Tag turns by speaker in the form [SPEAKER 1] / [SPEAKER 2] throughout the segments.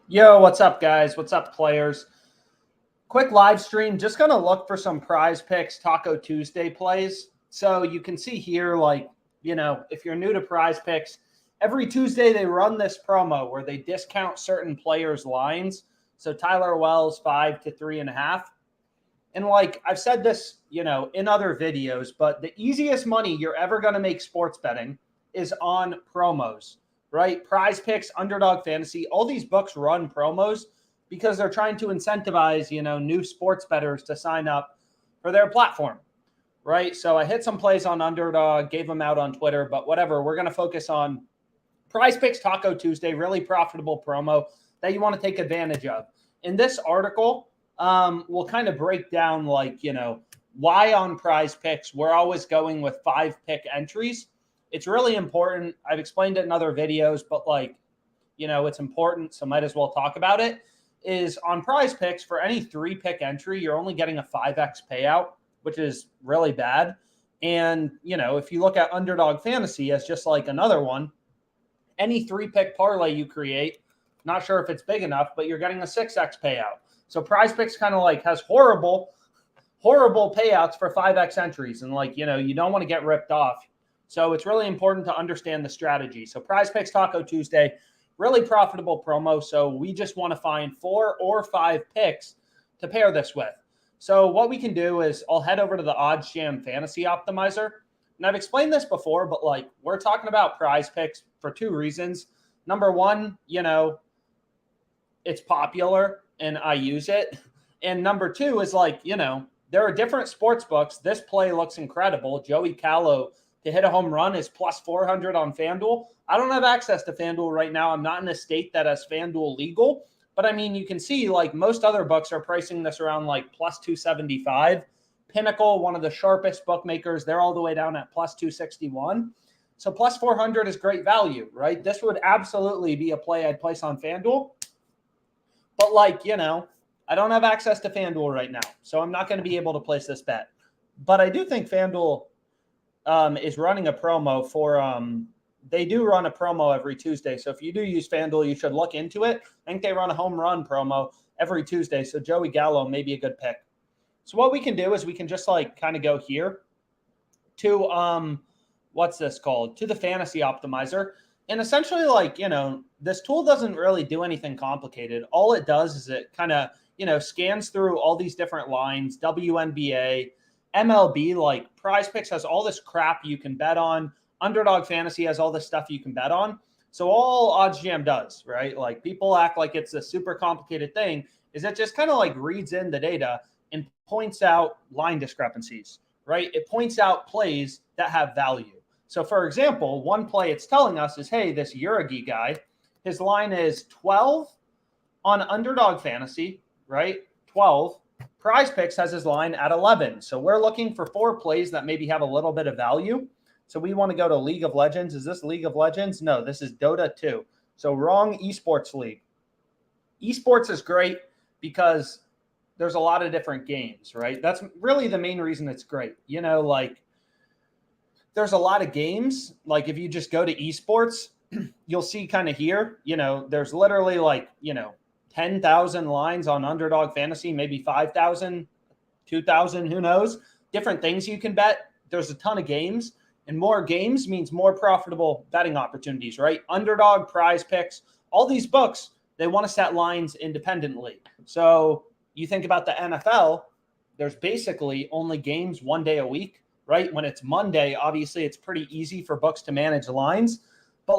[SPEAKER 1] Yo, what's up, guys? What's up, players? Quick live stream. Just going to look for some prize picks Taco Tuesday plays. So you can see here, if you're new to prize picks, every Tuesday they run this promo where they discount certain players' lines. So Tyler Wells, 5 to 3.5. And I've said this, in other videos, but the easiest money you're ever going to make sports betting is on promos, right? Prize Picks, Underdog Fantasy, all these books run promos because they're trying to incentivize, new sports bettors to sign up for their platform, right? So I hit some plays on Underdog, gave them out on Twitter, but whatever. We're going to focus on Prize Picks Taco Tuesday, really profitable promo that you want to take advantage of. In this article, we'll kind of break down why on Prize Picks we're always going with 5-pick entries. It's really important. I've explained it in other videos, but it's important, so might as well talk about it. Is on Prize Picks, for any 3-pick entry, you're only getting a 5x payout, which is really bad. And if you look at Underdog Fantasy as just like another one, any 3-pick parlay you create, not sure if it's big enough, but you're getting a 6x payout. So Prize Picks kind of has horrible payouts for 5x entries. And you don't want to get ripped off. So it's really important to understand the strategy. So Prize Picks Taco Tuesday, really profitable promo. So we just want to find 4 or 5 picks to pair this with. So what we can do is I'll head over to the OddsJam Fantasy Optimizer. And I've explained this before, but we're talking about Prize Picks for 2 reasons. Number one, it's popular and I use it. And number 2 is there are different sports books. This play looks incredible. Joey Callow to hit a home run is plus 400 on FanDuel. I don't have access to FanDuel right now. I'm not in a state that has FanDuel legal. But, I mean, you can see, most other books are pricing this around, plus 275. Pinnacle, one of the sharpest bookmakers, they're all the way down at plus 261. So, plus 400 is great value, right? This would absolutely be a play I'd place on FanDuel. But, I don't have access to FanDuel right now. So, I'm not going to be able to place this bet. But I do think FanDuel is running a promo for they do run a promo every Tuesday. So if you do use FanDuel, you should look into it. I think they run a home run promo every Tuesday. So Joey Gallo may be a good pick. So what we can do is we can just kind of go here to what's this called? To the Fantasy Optimizer. And essentially this tool doesn't really do anything complicated. All it does is it kind of, scans through all these different lines, WNBA, MLB, Prize Picks has all this crap you can bet on. Underdog Fantasy has all this stuff you can bet on. So all OddsJam does, right? People act like it's a super complicated thing, is it just kind of reads in the data and points out line discrepancies, right? It points out plays that have value. So for example, one play it's telling us is, hey, this Uragi guy, his line is 12 on Underdog Fantasy, right? 12. Prize Picks has his line at 11. So we're looking for 4 plays that maybe have a little bit of value. So we want to go to League of Legends. Is this League of Legends? No, this is Dota 2. So wrong esports league. Esports is great because there's a lot of different games, right? That's really the main reason it's great. There's a lot of games. If you just go to esports, you'll see kind of here, there's literally 10,000 lines on Underdog Fantasy, maybe 5,000, 2,000, who knows? Different things you can bet. There's a ton of games, and more games means more profitable betting opportunities, right? Underdog, Prize Picks, all these books, they want to set lines independently. So you think about the NFL, there's basically only games 1 day a week, right? When it's Monday, obviously it's pretty easy for books to manage lines. But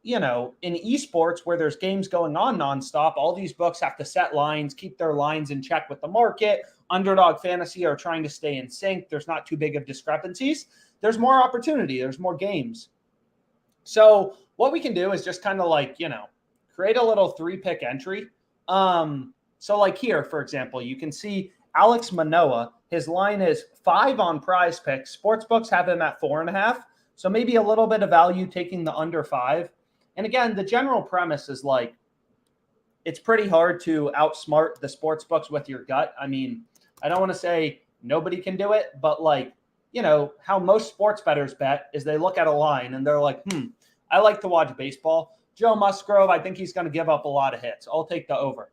[SPEAKER 1] in esports where there's games going on nonstop, all these books have to set lines, keep their lines in check with the market. Underdog Fantasy are trying to stay in sync. There's not too big of discrepancies. There's more opportunity. There's more games. So what we can do is just kind of create a little 3-pick entry. So here, for example, you can see Alex Manoah. His line is 5 on Prize Picks. Sportsbooks have him at 4.5. So maybe a little bit of value taking the under 5. And again, the general premise is it's pretty hard to outsmart the sports books with your gut. I mean, I don't want to say nobody can do it, but how most sports bettors bet is they look at a line and they're like, I like to watch baseball. Joe Musgrove, I think he's going to give up a lot of hits. I'll take the over,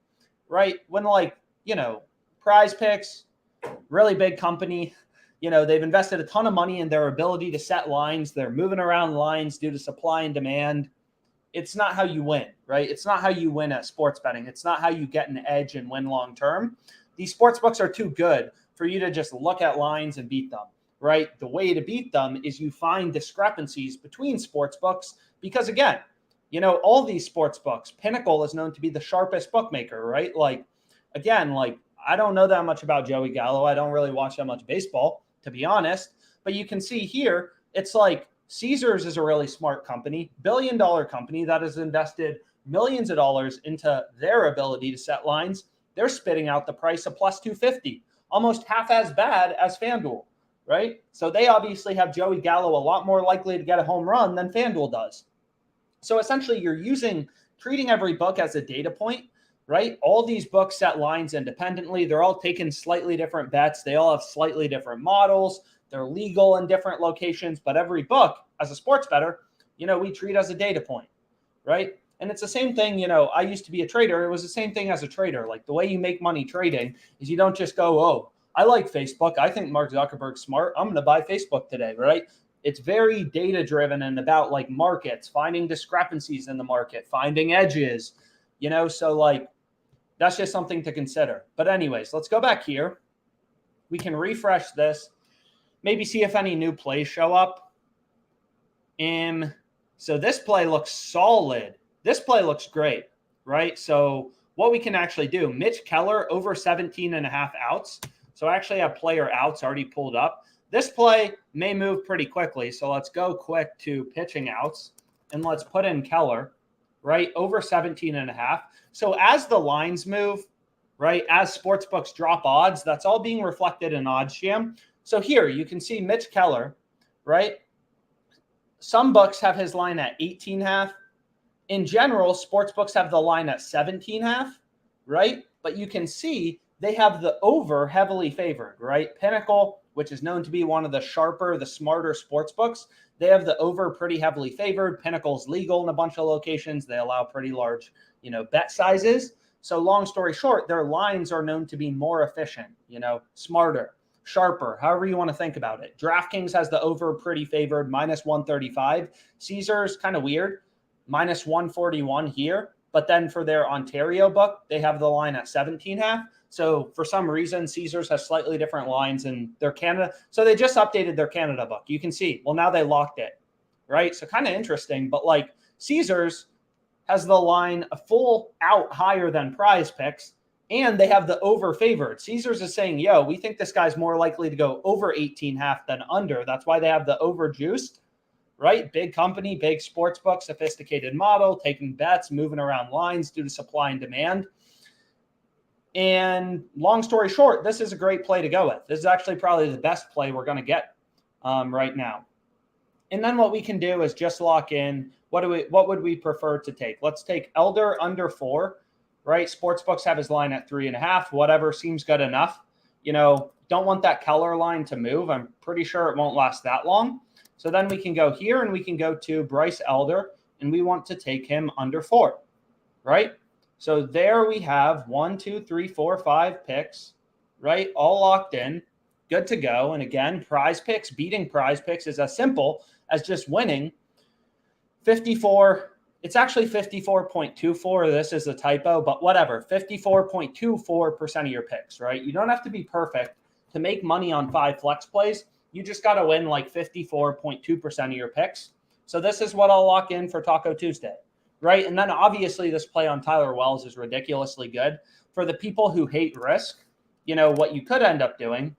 [SPEAKER 1] right? When PrizePicks, really big company, they've invested a ton of money in their ability to set lines. They're moving around lines due to supply and demand. It's not how you win, right? It's not how you win at sports betting. It's not how you get an edge and win long term. These sports books are too good for you to just look at lines and beat them, right? The way to beat them is you find discrepancies between sports books because, again, all these sports books, Pinnacle is known to be the sharpest bookmaker, right? I don't know that much about Joey Gallo. I don't really watch that much baseball, to be honest. But you can see here, it's like Caesars is a really smart company, billion-dollar company that has invested millions of dollars into their ability to set lines. They're spitting out the price of plus 250, almost half as bad as FanDuel, right? So they obviously have Joey Gallo a lot more likely to get a home run than FanDuel does. So essentially, you're treating every book as a data point, right? All these books set lines independently. They're all taking slightly different bets. They all have slightly different models. They're legal in different locations, but every book, as a sports bettor, we treat as a data point, right? And it's the same thing, I used to be a trader. It was the same thing as a trader. Like the way you make money trading is you don't just go, oh, I like Facebook. I think Mark Zuckerberg's smart. I'm going to buy Facebook today, right? It's very data driven and about like markets, finding discrepancies in the market, finding edges, so that's just something to consider. But anyways, let's go back here. We can refresh this, maybe see if any new plays show up. So this play looks solid. This play looks great, right? So what we can actually do, Mitch Keller over 17.5 outs. So I actually have player outs already pulled up. This play may move pretty quickly. So let's go quick to pitching outs and let's put in Keller, right? Over 17.5. So as the lines move, right, as sportsbooks drop odds, that's all being reflected in OddsJam. So here you can see Mitch Keller, right? Some books have his line at 18.5. In general, sportsbooks have the line at 17.5, right? But you can see they have the over heavily favored, right? Pinnacle, which is known to be one of the sharper, the smarter sports books, they have the over pretty heavily favored. Pinnacle's legal in a bunch of locations. They allow pretty large, bet sizes. So long story short, their lines are known to be more efficient, smarter, sharper, however you want to think about it. DraftKings has the over pretty favored, minus 135. Caesars, kind of weird, minus 141 here. But then for their Ontario book, they have the line at 17.5. So for some reason, Caesars has slightly different lines in their Canada. So they just updated their Canada book. You can see, well, now they locked it, right? So kind of interesting. But Caesars has the line a full out higher than PrizePicks, and they have the over favored. Caesars is saying, yo, we think this guy's more likely to go over 18.5 than under. That's why they have the over juiced, right? Big company, big sports book, sophisticated model, taking bets, moving around lines due to supply and demand. And long story short, this is a great play to go with. This is actually probably the best play we're going to get right now. And then what we can do is just lock in. What would we prefer to take? Let's take Elder under 4, right? Sportsbooks have his line at 3.5. Whatever seems good enough. Don't want that Keller line to move. I'm pretty sure it won't last that long. So then we can go here and we can go to Bryce Elder, and we want to take him under 4, right? So there we have 1, 2, 3, 4, 5 picks, right? All locked in, good to go. And again, PrizePicks, beating PrizePicks is as simple as just winning 54. It's actually 54.24. This is a typo, but whatever. 54.24% of your picks, right? You don't have to be perfect to make money on 5 flex plays. You just got to win 54.2% of your picks. So this is what I'll lock in for Taco Tuesday. Right. And then obviously this play on Tyler Wells is ridiculously good. For the people who hate risk, what you could end up doing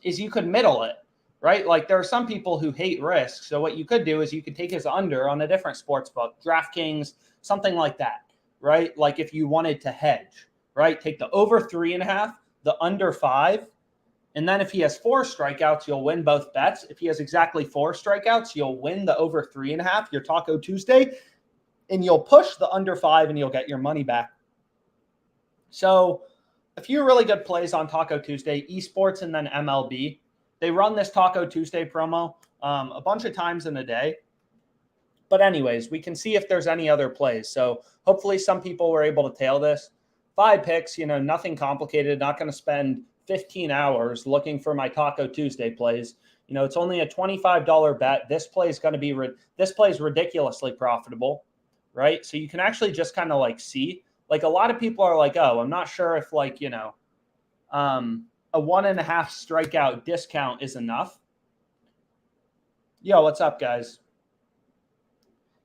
[SPEAKER 1] is you could middle it, right? There are some people who hate risk. So what you could do is you could take his under on a different sports book, DraftKings, something like that, right? If you wanted to hedge, right? Take the over 3.5, the under 5. And then if he has 4 strikeouts, you'll win both bets. If he has exactly 4 strikeouts, you'll win the over 3.5, your Taco Tuesday. And you'll push the under 5 and you'll get your money back. So a few really good plays on Taco Tuesday, esports and then MLB. They run this Taco Tuesday promo a bunch of times in a day. But anyways, we can see if there's any other plays. So hopefully some people were able to tail this. 5 picks, nothing complicated, not going to spend 15 hours looking for my Taco Tuesday plays. It's only a $25 bet. This play is going to be, this play is ridiculously profitable, right? So you can actually just kind of like see, like a lot of people are like, oh, I'm not sure if like, a 1.5 strikeout discount is enough. Yo, what's up, guys?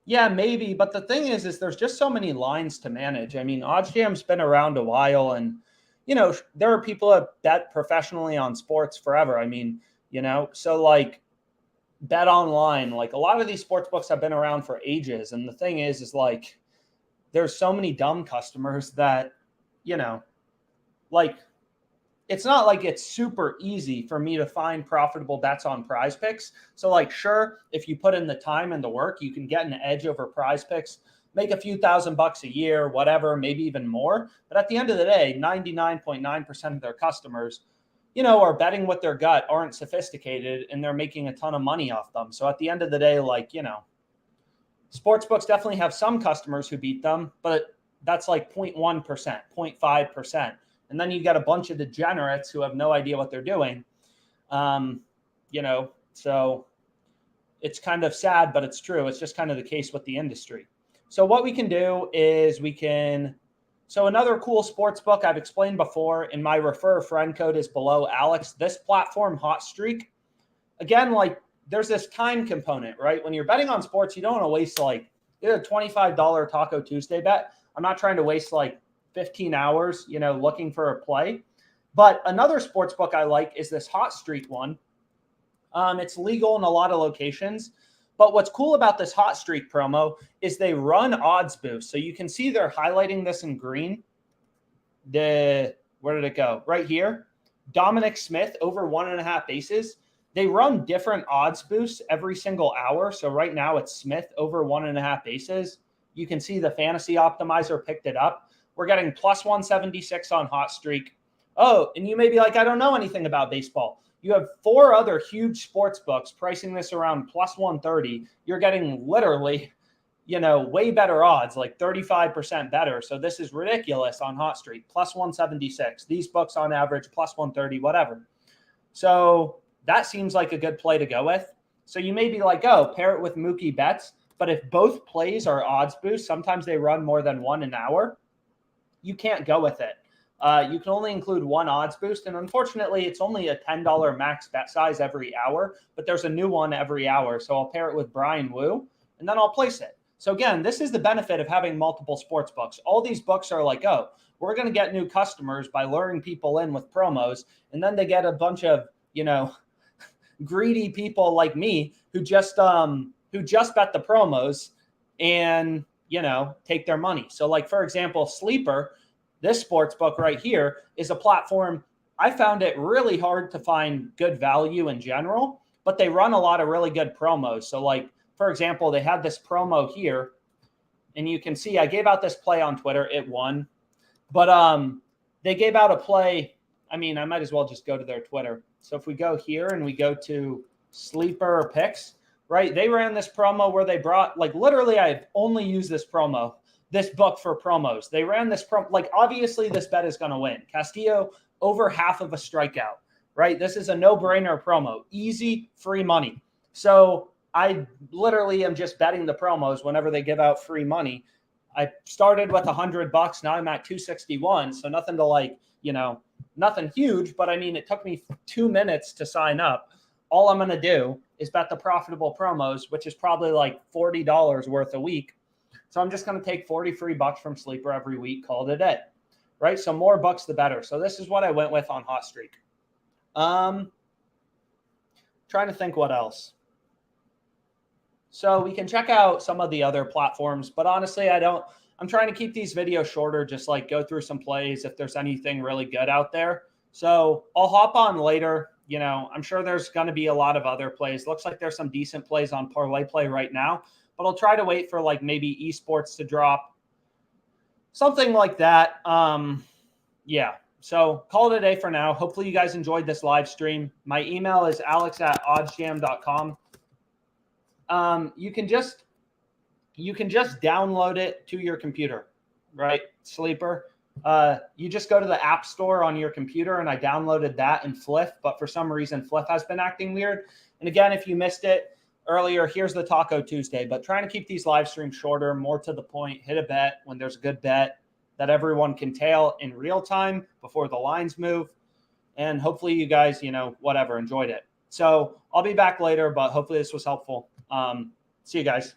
[SPEAKER 1] Yeah, maybe. But the thing is there's just so many lines to manage. I mean, OddsJam's been around a while, and, there are people that bet professionally on sports forever. I mean, so like Bet Online, like a lot of these sports books have been around for ages. And the thing is like there's so many dumb customers that, like it's not like it's super easy for me to find profitable bets on PrizePicks. So like, sure, if you put in the time and the work, you can get an edge over PrizePicks, make a few $1,000s a year, whatever, maybe even more. But at the end of the day, 99.9% of their customers, are betting with their gut, aren't sophisticated, and they're making a ton of money off them. So at the end of the day, like, sports books definitely have some customers who beat them, but that's like 0.1%, 0.5%. And then you got a bunch of degenerates who have no idea what they're doing. So it's kind of sad, but it's true. It's just kind of the case with the industry. So what we can do is so another cool sports book I've explained before, and my refer a friend code is below Alex. This platform, Hot Streak, again, like there's this time component, right? When you're betting on sports, you don't want to waste like a $25 Taco Tuesday bet. I'm not trying to waste like 15 hours, looking for a play. But another sports book I like is this Hot Streak one. It's legal in a lot of locations. But what's cool about this Hot Streak promo is they run odds boosts. So you can see they're highlighting this in green. Where did it go? Right here. Dominic Smith over 1.5 bases. They run different odds boosts every single hour. So right now it's Smith over 1.5 bases. You can see the fantasy optimizer picked it up. We're getting plus 176 on Hot Streak. Oh, and you may be like, I don't know anything about baseball. You have 4 other huge sports books pricing this around plus 130. You're getting literally, way better odds, like 35% better. So this is ridiculous on Hot Streak, plus 176. These books on average, plus 130, whatever. So that seems like a good play to go with. So you may be like, oh, pair it with Mookie Betts. But if both plays are odds boost, sometimes they run more than one an hour, you can't go with it. You can only include one odds boost. And unfortunately, it's only a $10 max bet size every hour, but there's a new one every hour. So I'll pair it with Brian Wu, and then I'll place it. So again, this is the benefit of having multiple sports books. All these books are like, oh, we're going to get new customers by luring people in with promos. And then they get a bunch of, greedy people like me who just bet the promos and, take their money. So like, for example, Sleeper, this sports book right here is a platform. I found it really hard to find good value in general, but they run a lot of really good promos. So like, for example, they had this promo here, and you can see I gave out this play on Twitter. It won, but they gave out a play. I mean, I might as well just go to their Twitter. So if we go here and we go to Sleeper Picks, right? They ran this promo where they brought, like, literally I've only used this book for promos. They ran this like, obviously this bet is going to win. Castillo over half of a strikeout, right? This is a no-brainer promo, easy, free money. So I literally am just betting the promos whenever they give out free money. I started with $100. Now I'm at 261. So nothing to like, nothing huge, but I mean, it took me 2 minutes to sign up. All I'm going to do is bet the profitable promos, which is probably like $40 worth a week. So I'm just going to take 40 free bucks from Sleeper every week, call it a day, right? So more bucks, the better. So this is what I went with on Hot Streak. Trying to think what else. So we can check out some of the other platforms, but honestly, I'm trying to keep these videos shorter, just like go through some plays if there's anything really good out there. So I'll hop on later. I'm sure there's going to be a lot of other plays. Looks like there's some decent plays on Parlay Play right now, but I'll try to wait for like maybe esports to drop, something like that. Yeah. So call it a day for now. Hopefully you guys enjoyed this live stream. My email is alex@oddsjam.com. You can just you can just download it to your computer, right? Sleeper. You just go to the App Store on your computer, and I downloaded that in Fliff, but for some reason Fliff has been acting weird. And again, if you missed it earlier, here's the Taco Tuesday, but trying to keep these live streams shorter, more to the point, hit a bet when there's a good bet that everyone can tail in real time before the lines move. And hopefully you guys, whatever, enjoyed it. So I'll be back later, but hopefully this was helpful. See you guys.